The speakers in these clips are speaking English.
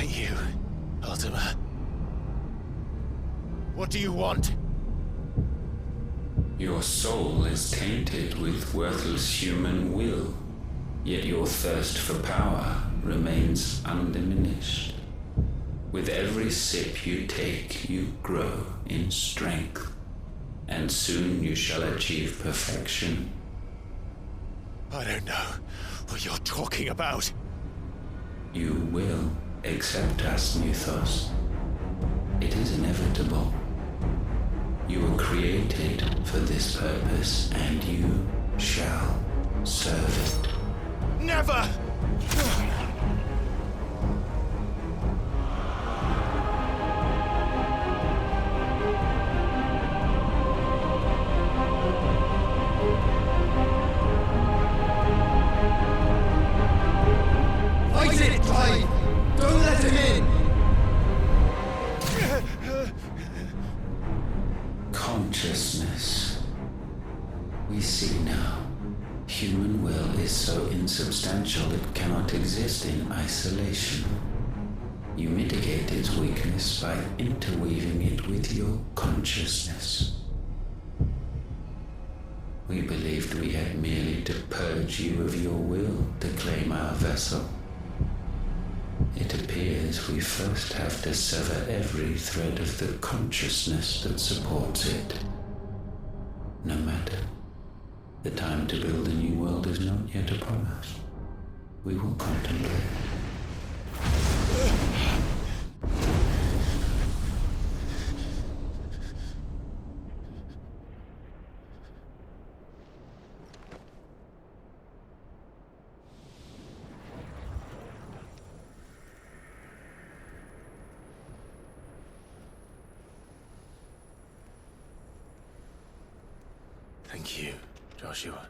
you, Ultima? What do you want? Your soul is tainted with worthless human will, yet your thirst for power remains undiminished. With every sip you take, you grow in strength, and soon you shall achieve perfection. I don't know what you're talking about. You will accept us, Mythos. It is inevitable. You were created for this purpose, and you shall serve it. Never! Fight it, Clive! Don't let him in! Consciousness. We see now. Human will is so insubstantial it cannot exist in isolation. You mitigate its weakness by interweaving it with your consciousness. We believed we had merely to purge you of your will to claim our vessel. It appears we first have to sever every thread of the consciousness that supports it. No matter. The time to build a new world is not yet upon us. We will contemplate. Thank you, Joshua.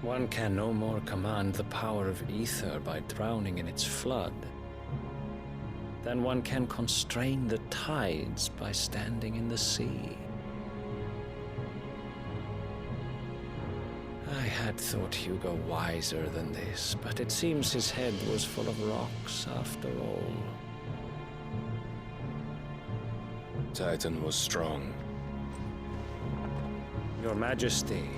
One can no more command the power of ether by drowning in its flood than one can constrain the tides by standing in the sea. I had thought Hugo wiser than this, but it seems his head was full of rocks after all. Titan was strong. Your Majesty.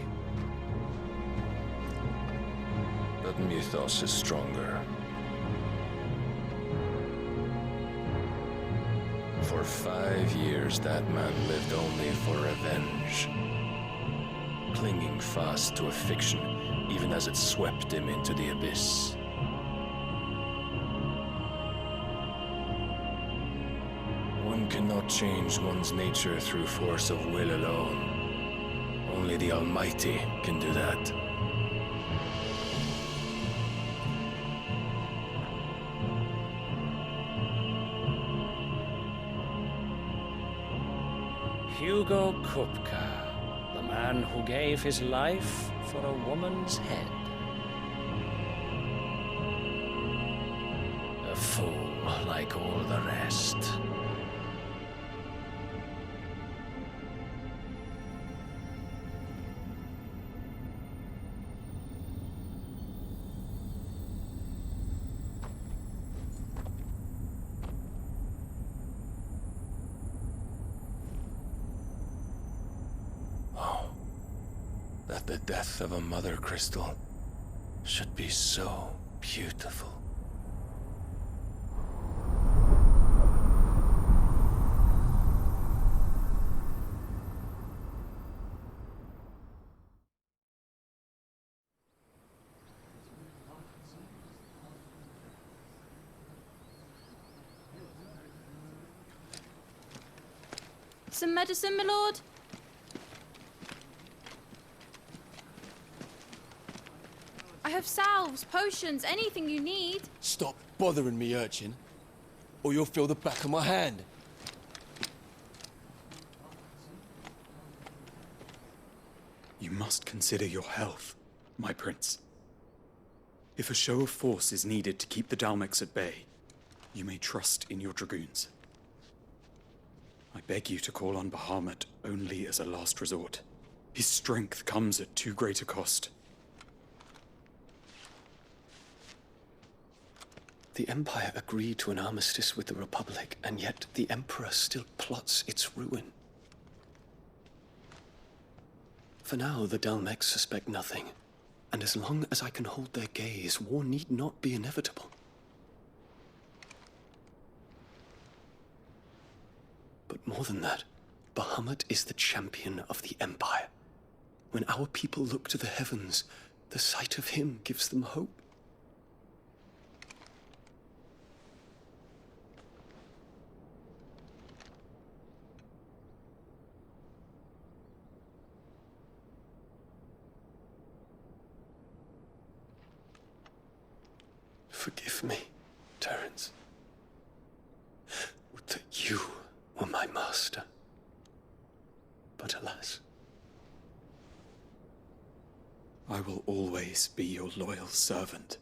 But Mythos is stronger. For 5 years, that man lived only for revenge. Clinging fast to a fiction, even as it swept him into the abyss. One cannot change one's nature through force of will alone. Only the Almighty can do that. Hugo Kupka, the man who gave his life for a woman's head. A fool like all the rest. That the death of a mother crystal should be so beautiful. Some medicine, my lord? I have salves, potions, anything you need. Stop bothering me, urchin, or you'll feel the back of my hand. You must consider your health, my prince. If a show of force is needed to keep the Dalmex at bay, you may trust in your dragoons. I beg you to call on Bahamut only as a last resort. His strength comes at too great a cost. The Empire agreed to an armistice with the Republic, and yet the Emperor still plots its ruin. For now, the Dalmex suspect nothing, and as long as I can hold their gaze, war need not be inevitable. But more than that, Bahamut is the champion of the Empire. When our people look to the heavens, the sight of him gives them hope. Forgive me, Terence. Would that you were my master. But alas. I will always be your loyal servant.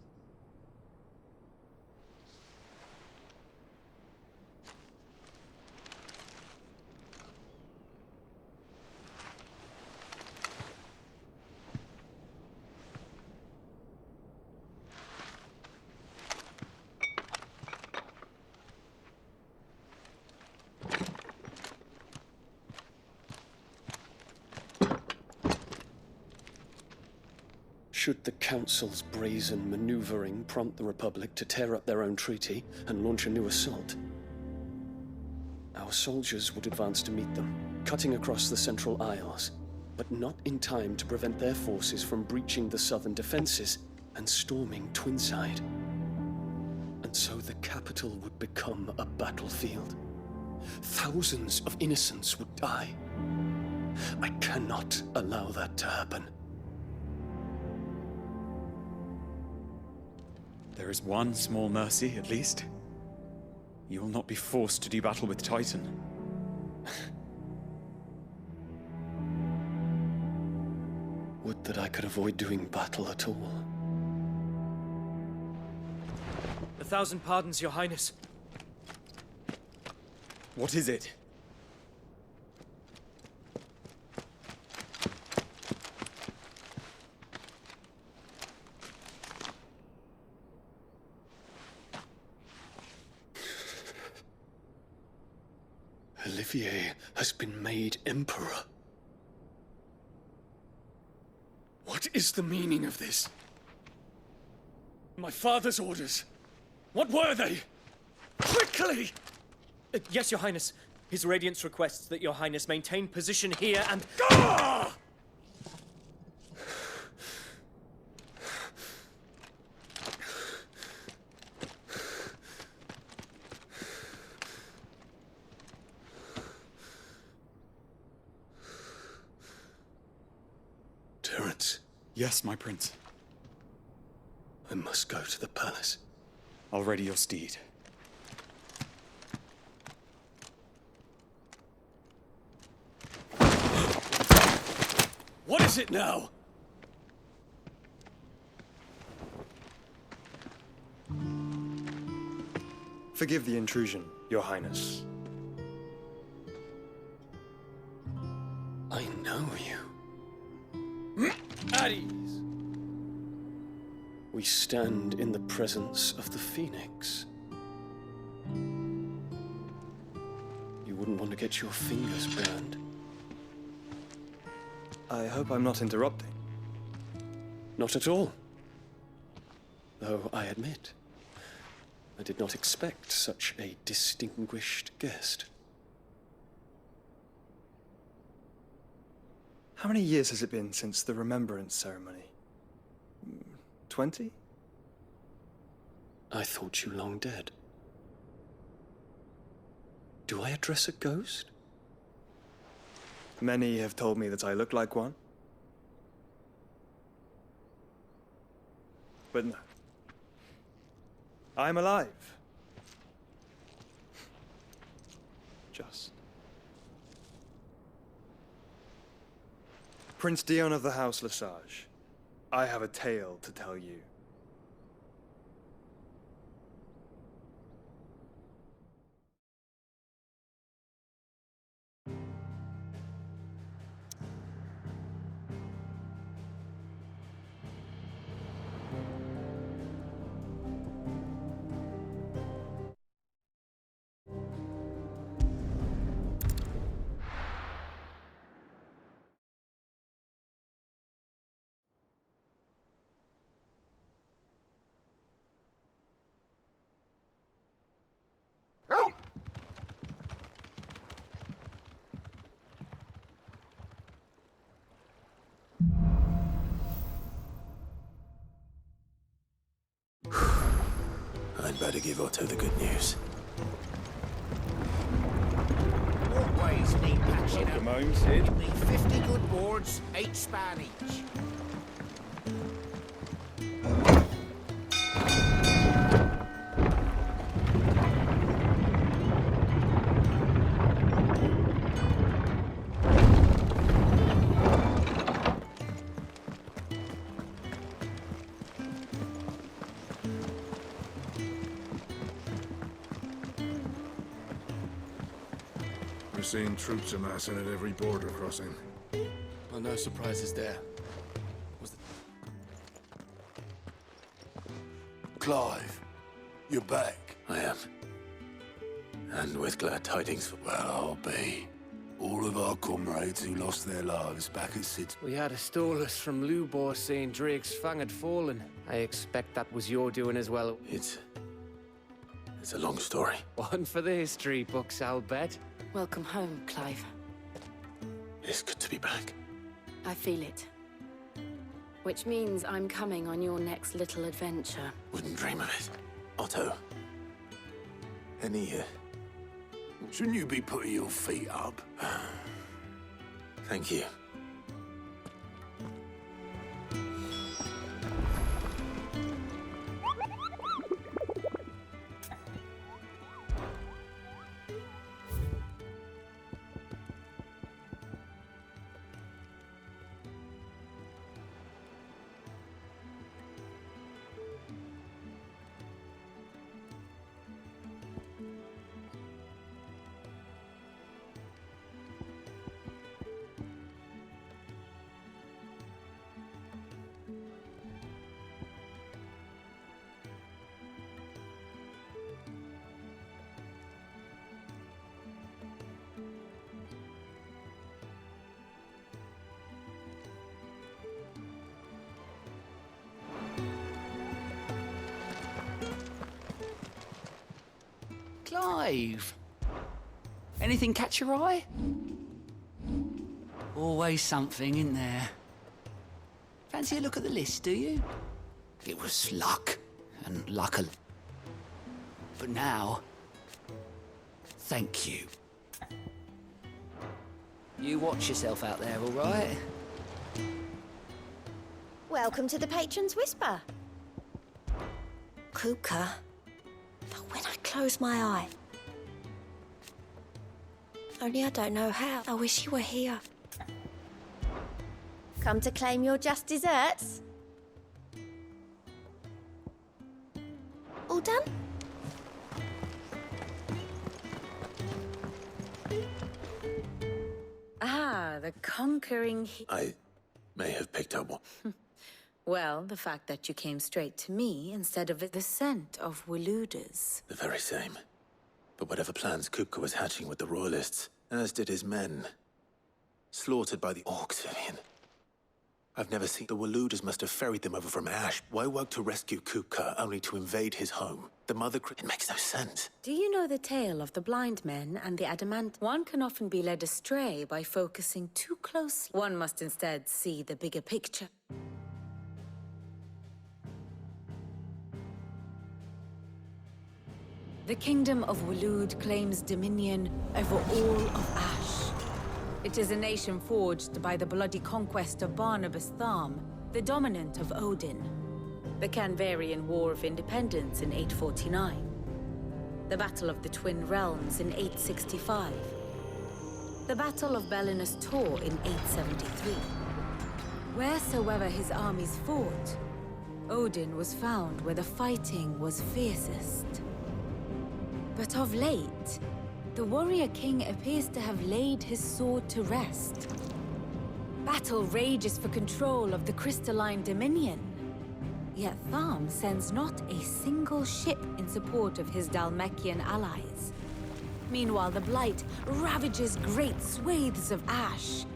Should the Council's brazen maneuvering prompt the Republic to tear up their own treaty and launch a new assault, our soldiers would advance to meet them, cutting across the Central Isles, but not in time to prevent their forces from breaching the southern defenses and storming Twinside. And so the capital would become a battlefield. Thousands of innocents would die. I cannot allow that to happen. There is one small mercy, at least. You will not be forced to do battle with Titan. Would that I could avoid doing battle at all. 1,000 pardons, Your Highness. What is it? Olivier has been made Emperor. What is the meaning of this? My father's orders. What were they? Quickly! Yes, Your Highness. His Radiance requests that Your Highness maintain position here and... Ah! Terence, Yes, my prince. I must go to the palace. I'll ready your steed. What is it now? Forgive the intrusion, Your Highness. I know you. At ease. We stand in the presence of the Phoenix. You wouldn't want to get your fingers burned. I hope I'm not interrupting. Not at all. Though I admit, I did not expect such a distinguished guest. How many years has it been since the Remembrance Ceremony? 20? I thought you long dead. Do I address a ghost? Many have told me that I look like one. But no. I'm alive. Just. Prince Dion of the House Lesage, I have a tale to tell you. to give Otto the good news. Walkways need patching up. Welcome home, Sid. Need 50 good boards, 8 span each. We're seeing troops amassing at every border crossing. Well, no surprises there. Clive, you're back. I am. And with glad tidings for... Well, I'll be. All of our comrades who lost their lives back at Sid's... We had a stolus from Lubor saying Drake's fang had fallen. I expect that was your doing as well. It's a long story. One for the history books, I'll bet. Welcome home, Clive. It's good to be back. I feel it. Which means I'm coming on your next little adventure. Wouldn't dream of it. Otto. Shouldn't you be putting your feet up? Thank you. Clive! Anything catch your eye? Always something, isn't there? Fancy a look at the list, do you? It was luck, and luck. But now, thank you. You watch yourself out there, all right? Welcome to the Patron's Whisper. Kupka. But when I close my eye... Only I don't know how. I wish you were here. Come to claim your just desserts? All done? Ah, the conquering... I may have picked up one. Well, the fact that you came straight to me instead of the scent of Walooders. The very same. But whatever plans Kupka was hatching with the Royalists, as did his men, slaughtered by the Orcs, Vivian. I've never seen... The Walooders must have ferried them over from Ash. Why work to rescue Kupka, only to invade his home? The Mother... It makes no sense. Do you know the tale of the blind men and the adamant? One can often be led astray by focusing too closely. One must instead see the bigger picture. The Kingdom of Walood claims dominion over all of Ash. It is a nation forged by the bloody conquest of Barnabas Tharm, the dominant of Odin. The Canvarian War of Independence in 849. The Battle of the Twin Realms in 865. The Battle of Belinus Tor in 873. Wheresoever his armies fought, Odin was found where the fighting was fiercest. But of late, the warrior king appears to have laid his sword to rest. Battle rages for control of the crystalline dominion. Yet Tharm sends not a single ship in support of his Dhalmekian allies. Meanwhile, the Blight ravages great swathes of Ash.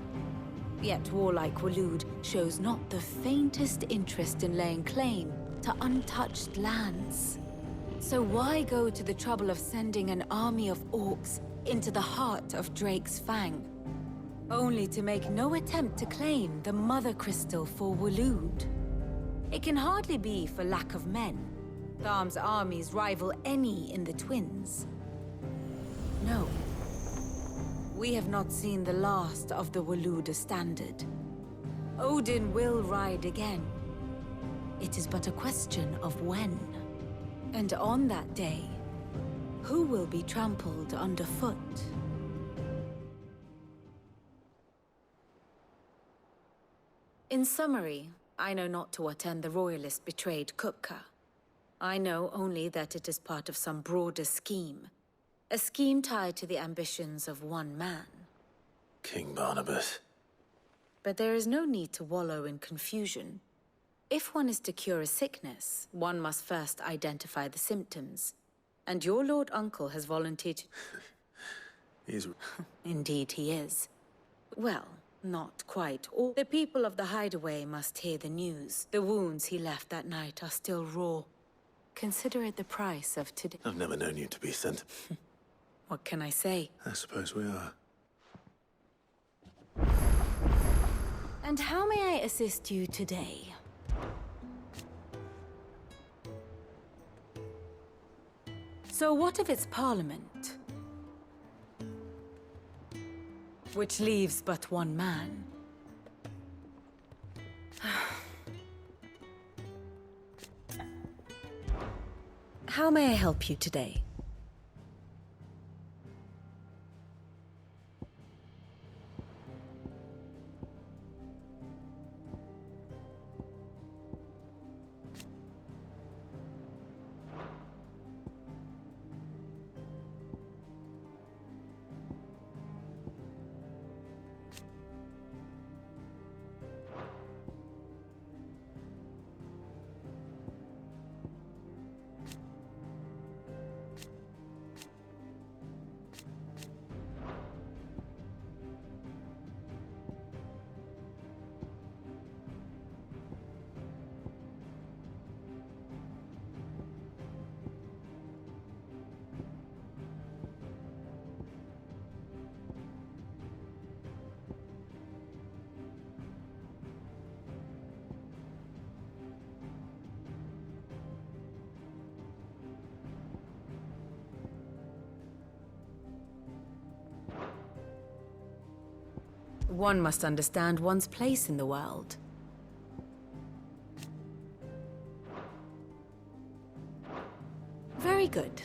Yet warlike Walood shows not the faintest interest in laying claim to untouched lands. So why go to the trouble of sending an army of orcs into the heart of Drake's Fang, only to make no attempt to claim the Mother Crystal for Walood? It can hardly be for lack of men. Tharm's armies rival any in the Twins. No. We have not seen the last of the Waluda standard. Odin will ride again. It is but a question of when. And on that day, who will be trampled underfoot? In summary, I know not to what end the Royalist betrayed Kupka. I know only that it is part of some broader scheme. A scheme tied to the ambitions of one man. King Barnabas. But there is no need to wallow in confusion. If one is to cure a sickness, one must first identify the symptoms. And your Lord Uncle has volunteered to... He's... Indeed he is. Well, not quite all. The people of the Hideaway must hear the news. The wounds he left that night are still raw. Consider it the price of today. I've never known you to be sent. What can I say? I suppose we are. And how may I assist you today? So what of its parliament? Which leaves but one man. How may I help you today? One must understand one's place in the world. Very good.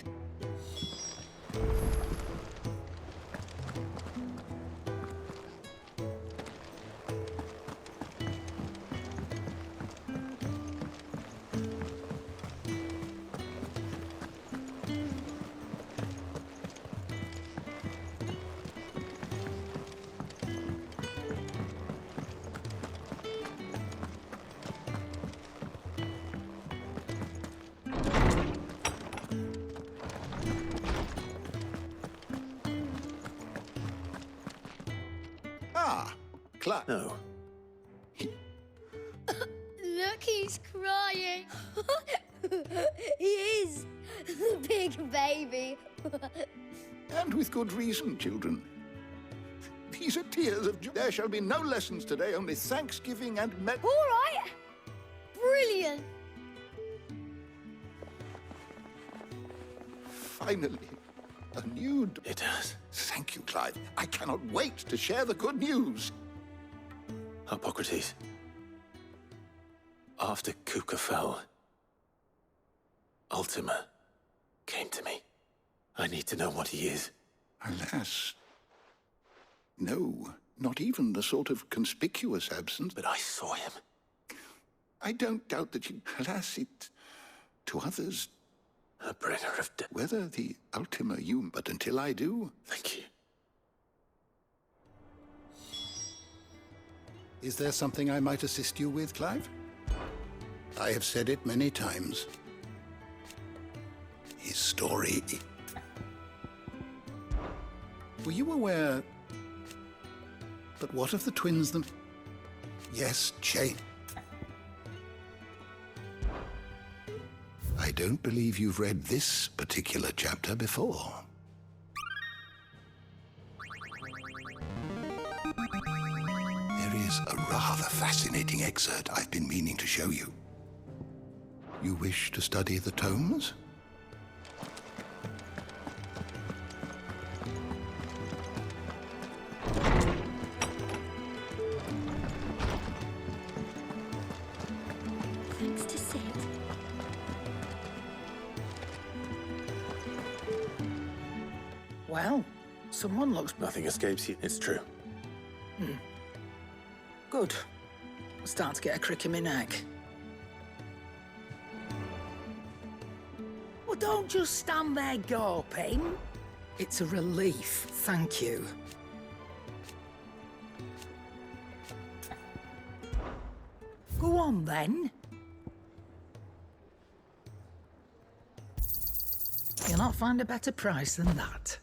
Clark. No. Look, he's crying. He is. The big baby. And with good reason, children. These are tears of joy. There shall be no lessons today, only thanksgiving and All right. Brilliant. Finally, a new... It does. Thank you, Clive. I cannot wait to share the good news. Hippocrates. After Kupka fell, Ultima came to me. I need to know what he is. Alas. No, not even the sort of conspicuous absence. But I saw him. I don't doubt that you... Alas, it... To others... A bringer of death. Whether the Ultima you... But until I do... Thank you. Is there something I might assist you with, Clive? I have said it many times. His story... Were you aware... But what of the twins them... Yes, Jane. I don't believe you've read this particular chapter before. There is a rather fascinating excerpt I've been meaning to show you. You wish to study the tomes? Thanks to Sid. Well, someone looks... Nothing escapes you. It's true. Good. I'm starting to get a crick in my neck. Well, don't just stand there gawping. It's a relief, thank you. Go on, then. You'll not find a better price than that.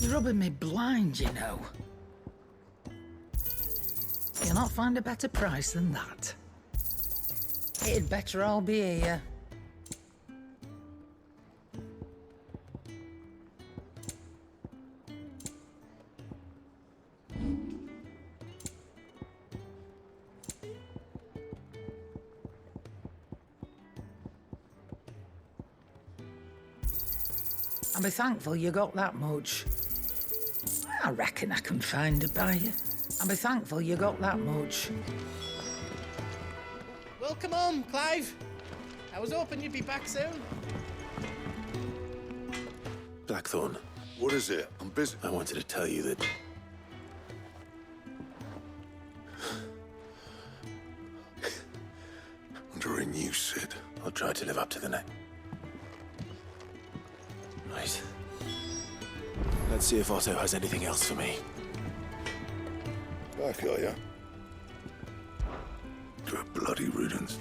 You're rubbing me blind, you know. You'll not find a better price than that. It'd better all be here. I'll be thankful you got that much. I reckon I can find a buyer. I'll be thankful you got that much. Welcome home, Clive. I was hoping you'd be back soon. Blackthorn. What is it? I'm busy. I wanted to tell you that... Under a new Sid. I'll try to live up to the name. Right. Let's see if Otto has anything else for me. Back, are ya? To a bloody riddance.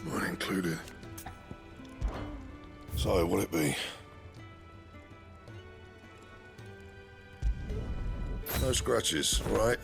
Mine included. So, what'll it be? No scratches, right?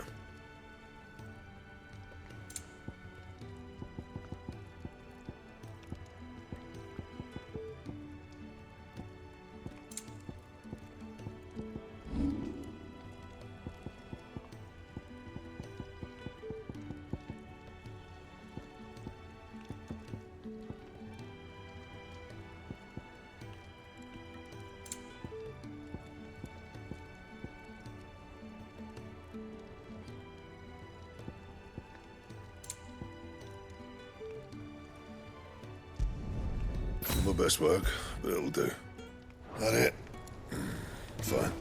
My best work, but it'll do. That it? Fine.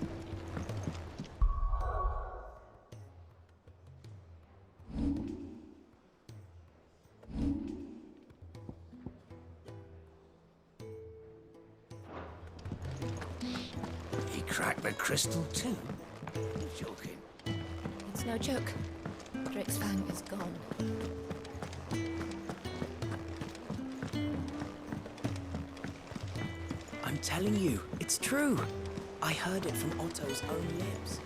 He cracked the crystal too? You're joking. It's no joke. Drake's Fang is gone. I'm telling you, it's true. I heard it from Otto's own lips.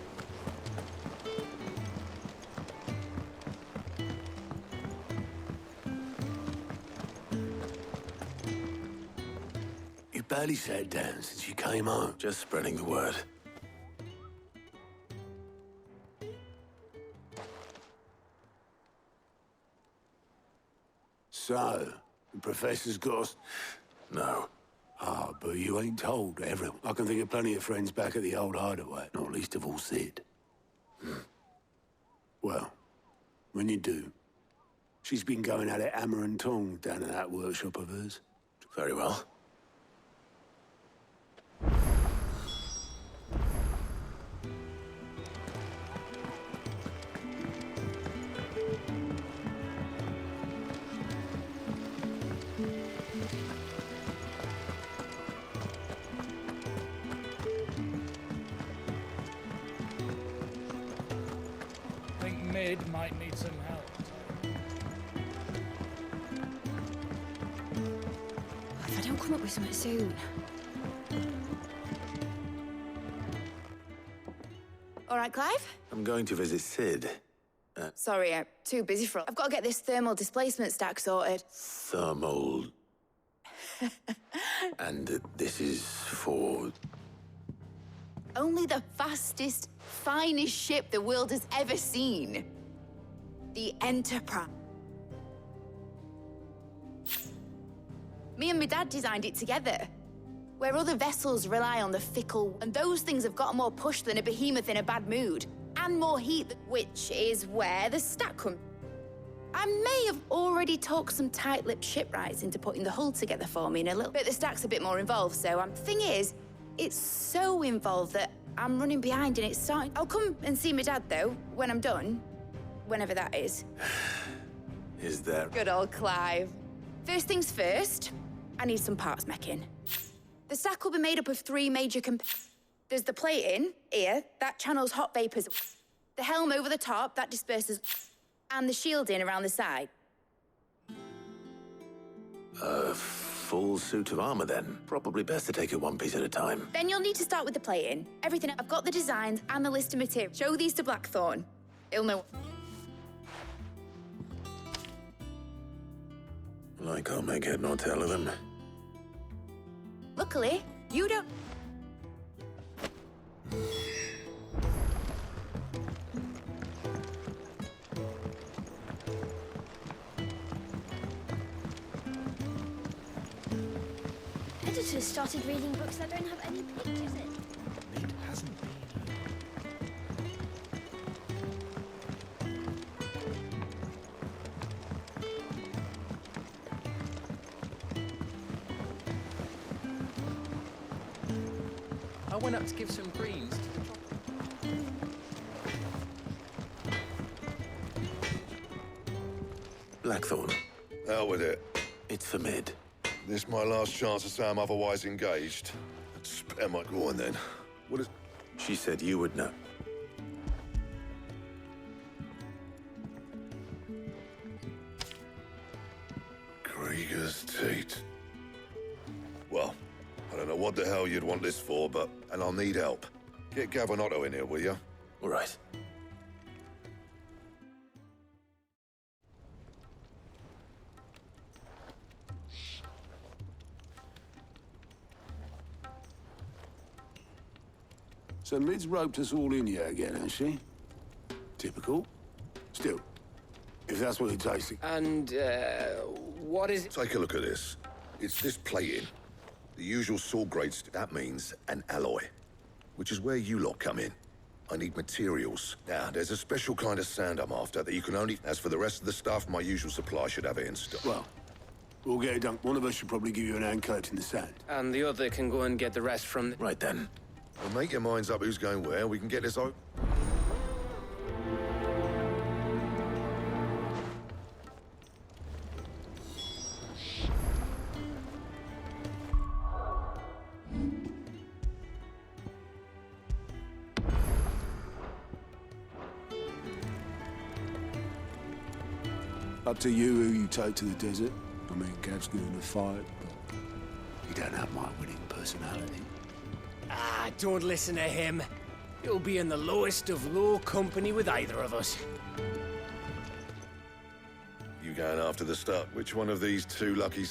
You barely sat down since you came home. Just spreading the word. So, the Professor's got... No. Ah, but you ain't told everyone. I can think of plenty of friends back at the old hideaway, not least of all Sid. Well, when you do, she's been going at it hammer and tongs down in that workshop of hers. Very well. Mid might need some help. If I don't come up with something soon. All right, Clive? I'm going to visit Sid. that? Sorry, I'm too busy for it. I've got to get this thermal displacement stack sorted. Thermal. And this is for... Only the fastest, finest ship the world has ever seen. The Enterprise. Me and my dad designed it together. Where other vessels rely on the fickle, and those things have got more push than a behemoth in a bad mood. And more heat, which is where the stack comes. I may have already talked some tight-lipped shipwrights into putting the hull together for me in a little bit. The stack's a bit more involved, so thing is, it's so involved that I'm running behind and it's starting. I'll come and see my dad, though, when I'm done. Whenever that is. Is there... Good old Clive. First things first, I need some parts meching. The stack will be made up of 3 major There's the plating, here, that channels hot vapors. The helm over the top, that disperses... And the shielding around the side. A full suit of armor, then. Probably best to take it one piece at a time. Then you'll need to start with the plating. Everything. I've got the designs and the list of materials. Show these to Blackthorn. He'll know. Well, I can't make head nor tail of them. Luckily, you don't... Editors started reading books that don't have any pictures in. It hasn't been. I went up to give some greens to the Blackthorn. Out with it. It's for mid. This my last chance to say I'm otherwise engaged. Spare my... Go on, then. What is... She said you would know. Krieger's teat. Well, I don't know what the hell you'd want this for, but... And I'll need help. Get Gavin in here, will you? All right. So Mid's roped us all in here again, has she? Typical. Still, if that's what it takes to... And, what is it? Take a look at this. It's this plating. The usual sword grades, that means an alloy. Which is where you lot come in. I need materials. Now, there's a special kind of sand I'm after that you can only... As for the rest of the stuff, my usual supply should have it in stock. Well, we'll get it done. One of us should probably give you an hand coat in the sand. And the other can go and get the rest from... Right then. Well, make your minds up who's going where. We can get this out. Up to you who you take to the desert. I mean, Gav's good in a fight, but you don't have my winning personality. Ah, don't listen to him. You'll be in the lowest of low company with either of us. You going after the stuff? Which one of these 2 lucky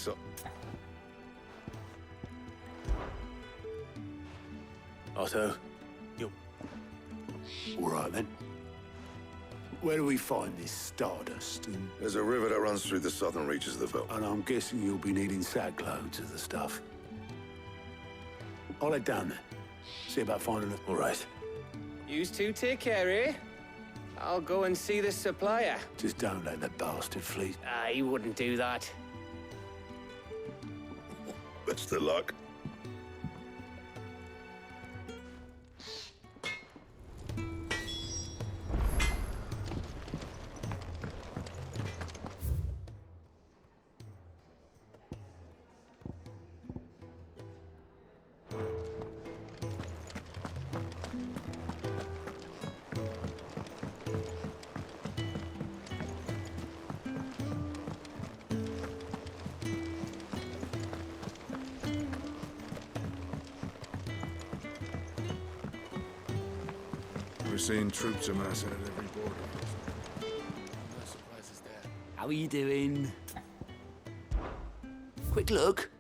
Otto, you... All right, then. Where do we find this stardust? And... There's a river that runs through the southern reaches of the belt. And I'm guessing you'll be needing sackloads of the stuff. I'll head down there. See about finding it. All right. You two take care, eh? I'll go and see the supplier. Just don't let the bastard flee. Ah, he wouldn't do that. Best of luck. We're seeing troops amassing at every border. How are you doing? Quick look.